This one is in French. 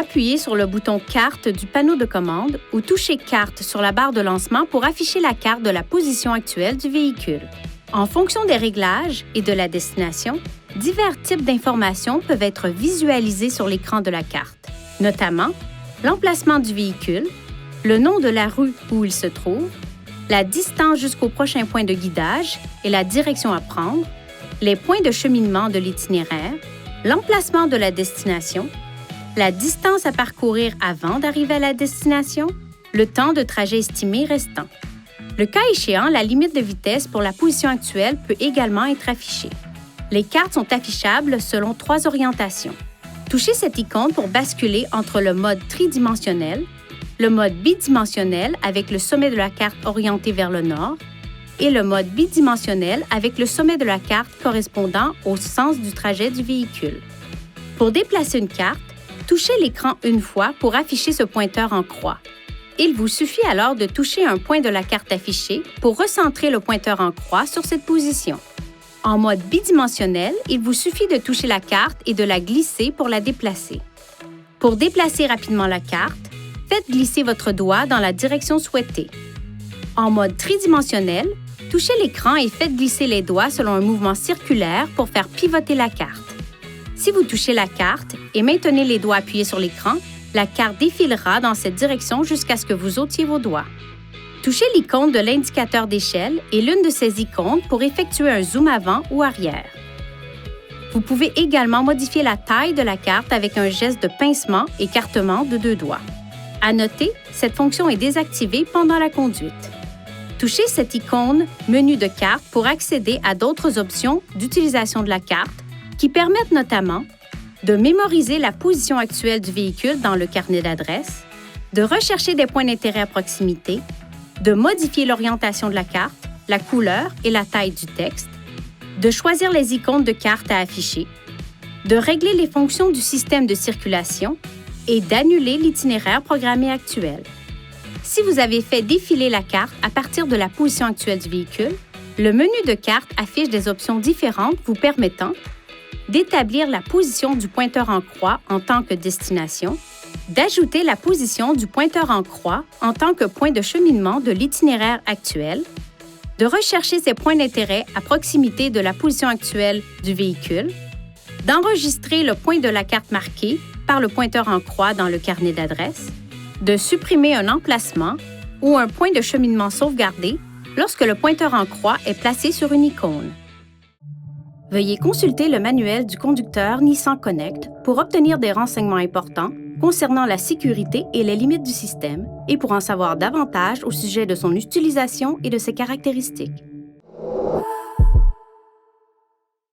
appuyer sur le bouton Carte du panneau de commande ou toucher Carte sur la barre de lancement pour afficher la carte de la position actuelle du véhicule. En fonction des réglages et de la destination, divers types d'informations peuvent être visualisées sur l'écran de la carte, notamment l'emplacement du véhicule, le nom de la rue où il se trouve, la distance jusqu'au prochain point de guidage et la direction à prendre, les points de cheminement de l'itinéraire, l'emplacement de la destination, la distance à parcourir avant d'arriver à la destination, le temps de trajet estimé restant. Le cas échéant, la limite de vitesse pour la position actuelle peut également être affichée. Les cartes sont affichables selon 3 orientations. Touchez cette icône pour basculer entre le mode tridimensionnel, le mode bidimensionnel avec le sommet de la carte orienté vers le nord et le mode bidimensionnel avec le sommet de la carte correspondant au sens du trajet du véhicule. Pour déplacer une carte, touchez l'écran une fois pour afficher ce pointeur en croix. Il vous suffit alors de toucher un point de la carte affichée pour recentrer le pointeur en croix sur cette position. En mode bidimensionnel, il vous suffit de toucher la carte et de la glisser pour la déplacer. Pour déplacer rapidement la carte, faites glisser votre doigt dans la direction souhaitée. En mode tridimensionnel, touchez l'écran et faites glisser les doigts selon un mouvement circulaire pour faire pivoter la carte. Si vous touchez la carte et maintenez les doigts appuyés sur l'écran, la carte défilera dans cette direction jusqu'à ce que vous ôtiez vos doigts. Touchez l'icône de l'indicateur d'échelle et l'une de ces icônes pour effectuer un zoom avant ou arrière. Vous pouvez également modifier la taille de la carte avec un geste de pincement et écartement de 2 doigts. À noter, cette fonction est désactivée pendant la conduite. Touchez cette icône « Menu de carte » pour accéder à d'autres options d'utilisation de la carte qui permettent notamment de mémoriser la position actuelle du véhicule dans le carnet d'adresses, de rechercher des points d'intérêt à proximité, de modifier l'orientation de la carte, la couleur et la taille du texte, de choisir les icônes de carte à afficher, de régler les fonctions du système de circulation et d'annuler l'itinéraire programmé actuel. Si vous avez fait défiler la carte à partir de la position actuelle du véhicule, le menu de carte affiche des options différentes vous permettant d'établir la position du pointeur en croix en tant que destination, d'ajouter la position du pointeur en croix en tant que point de cheminement de l'itinéraire actuel, de rechercher ces points d'intérêt à proximité de la position actuelle du véhicule, d'enregistrer le point de la carte marqué par le pointeur en croix dans le carnet d'adresses, de supprimer un emplacement ou un point de cheminement sauvegardé lorsque le pointeur en croix est placé sur une icône. Veuillez consulter le manuel du conducteur Nissan Connect pour obtenir des renseignements importants concernant la sécurité et les limites du système et pour en savoir davantage au sujet de son utilisation et de ses caractéristiques.